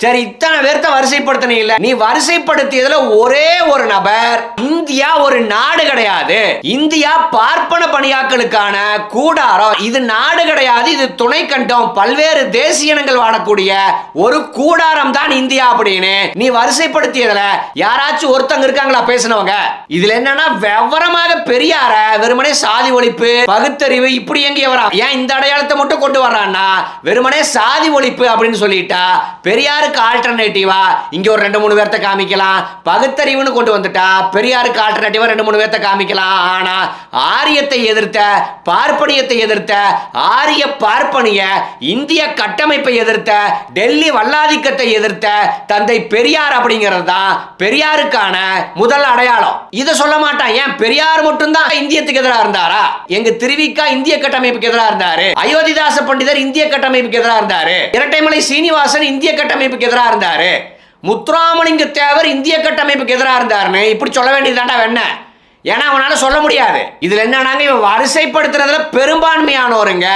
சரி, இத்தனை பேர்த்த வரிசைப்படுத்தின இல்ல, நீ வரிசைப்படுத்தியதுல ஒரே ஒரு நபர் இந்தியா ஒரு நாடு கிடையாது, இந்தியா பார்ப்பன பணியாட்களுக்கான கூடாரம், இது நாடு கிடையாது, இது துணை கண்டம், பல்வேறு தேசிய இனங்கள் வாழக்கூடிய ஒரு கூடாரம் தான் இந்தியா அப்படின்னு நீ வரிசைப்படுத்தியதுல யாராச்சும் ஒருத்தங்க இருக்காங்களா பேசினவங்க? இதுல என்னன்னா விவரமாக பெரியார வெறுமனே சாதி ஒழிப்பு, பகுத்தறிவு இப்படி எங்கேயவரா? ஏன் இந்த அடையாளத்தை மட்டும் கொண்டு வர்றான்னா வெறுமனே சாதி ஒழிப்பு அப்படின்னு சொல்லிட்டா பெரியாருக்கு ஆல்டர்னேட்டிவா இங்க ஒரு 2-3 பேர்த்த காமிக்கலாம், பகுத்தறிவுன்னு கொண்டு வந்துட்டா பெரியாருக்கு ஆல்டர்னேட்டிவா 2-3 பேர்த்த காமிக்கலாம். ஆனா ஆரியத்தை எதிர்த்த, பார்ப்பனியத்தை எதிர்த்த, ஆரிய பார்ப்பனிய இந்திய கட்டமைப்பை எதிர்த்த, டெல்லி வல்லாதிக்கத்தை எதிர்த்த தந்தை பெரியார் அப்படிங்கிறது தான் பெரியாருக்கான முதல் அடையாளம். இதை சொல்ல மாட்டான். ஏன் பெரியார் மட்டும்தான் இந்தியத்துக்கு எதிராக இருந்தாரா? எங்க திருவிக்கா இந்திய கட்டமைப்புக்கு எதிராக இருந்தாரு, அயோத்திதாச பண்டிதர் இந்திய கட்டமைப்புக்கு எதிராக இருந்தாரு, இரட்டைமலை சீனிவாசன் இந்திய கட்டமைப்புக்கு எதிராக இருந்தாரு, முத்துராமலிங்க தேவர் இந்திய கட்டமைப்புக்கு எதிராக இருந்தாருன்னு இப்படி சொல்ல வேண்டியதுதான்டா வேண. ஏன்னா அவனால சொல்ல முடியாது. இதுல என்னன்னாங்க, இவன் வரிசைப்படுத்துறதுல பெரும்பான்மையானோருங்க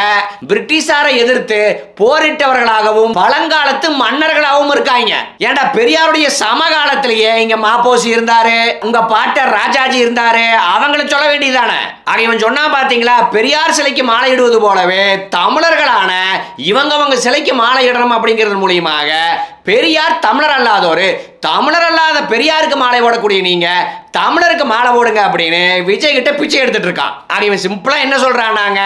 பிரிட்டிஷாரை எதிர்த்து போரிட்டவர்களாகவும் பழங்காலத்து மன்னர்களாகவும் இருக்காங்க. ஏன்டா பெரியாருடைய சமகாலத்திலேயே இங்க மாப்போசி இருந்தாரு, உங்க பாட்டர் ராஜாஜி இருந்தாரு, அவங்களை சொல்ல வேண்டியதானே. ஆக இவன் சொன்னா பாத்தீங்களா, பெரியார் சிலைக்கு மாலை இடுவது போலவே தமிழர்களான இவங்க சிலைக்கு மாலை இடணும் அப்படிங்கிறது மூலியமாக பெரியார் தமிழர் அல்லாதோரு, தமிழர் அல்லாத பெரியாருக்கு மாலை போடக்கூடிய நீங்க தமிழருக்கு மாலை போடுங்க அப்படின்னு விஜய் கிட்ட பிச்சை எடுத்துட்டு இருக்கான். இவன் சிம்பிளா என்ன சொல்றானாங்க,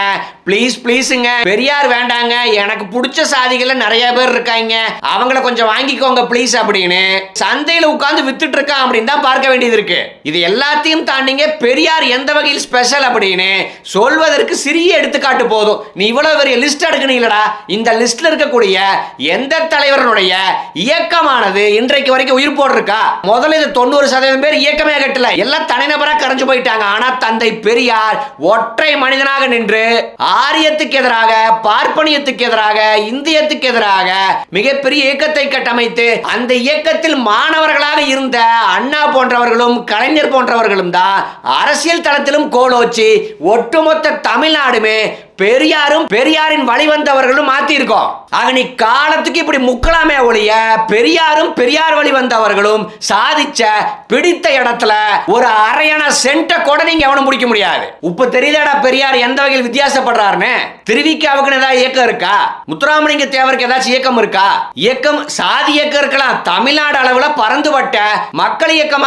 ப்ளீஸுங்க பெரியார் வேண்டாங்க, எனக்கு பிடிச்ச சாதிகள்ல நிறைய பேர் இருக்காங்க, அவங்கள கொஞ்சம் வாங்கிக்கோங்க ப்ளீஸ் அப்படின்னு சந்தையில உட்கார்ந்து வித்துட்டு இருக்கான் அப்படின்னு தான் பார்க்க வேண்டியது இருக்கு. இது எல்லாத்தையும் தாண்டிங்க பெரியார் எந்த வகையில் ஸ்பெஷல் அப்படின்னு சொல்வதற்கு சிறிய எடுத்துக்காட்டு போதும். நீ இவ்வளவு பெரிய லிஸ்ட் எடுக்கணும்லடா, இந்த லிஸ்ட்ல இருக்கக்கூடிய எந்த தலைவருடைய இயக்கமானது இன்றைக்கு வரைக்கும் உயிர் போட்டிருக்கா? முதல்ல இது 90% பேர் இயக்கமே கட்டல, எல்லாம் தனிநபரா கரைஞ்சு போயிட்டாங்க. ஆனா தந்தை பெரியார் ஒற்றை மனிதனாக நின்று ஆரியத்துக்கு எதிராக, பார்ப்பனியத்துக்கு எதிராக, இந்தியத்துக்கு எதிராக மிகப்பெரிய இயக்கத்தை கட்டமைத்து அந்த இயக்கத்தில் மாணவர்களாக இருந்த அண்ணா போன்றவர்களும் கலைஞர் போன்றவர்களும் தான் அரசியல் தளத்திலும் கோலோச்சி ஒட்டுமொத்த தமிழ்நாடுமே பெரியாரும் பெரியாரின் வழி வந்தவர்களும் மாத்தி இருக்கோம். ஆக நீ காலத்துக்கு இப்படி முக்கலாமே ஒழிய பெரியாரும் பெரியார் வழி வந்தவர்களும் சாதிச்ச பிடித்த இடத்துல ஒரு அரையண சென்ட கூட நீங்க எவனும் முடிக்க முடியாது. இப்ப தெரியுதாடா பெரியார் எந்த வகையில் வித்தியாசப்படுறாருன்னு. திருவிக்காவுக்கு ஏதாவது இயக்கம் இருக்கா? முத்துராமலிங்க தேவருக்கு ஏதாச்சும் இயக்கம் இருக்கா? இயக்கம் சாதி இயக்கம் இருக்கலாம், தமிழ்நாடு அளவுல பறந்துபட்ட மக்கள் இயக்கமா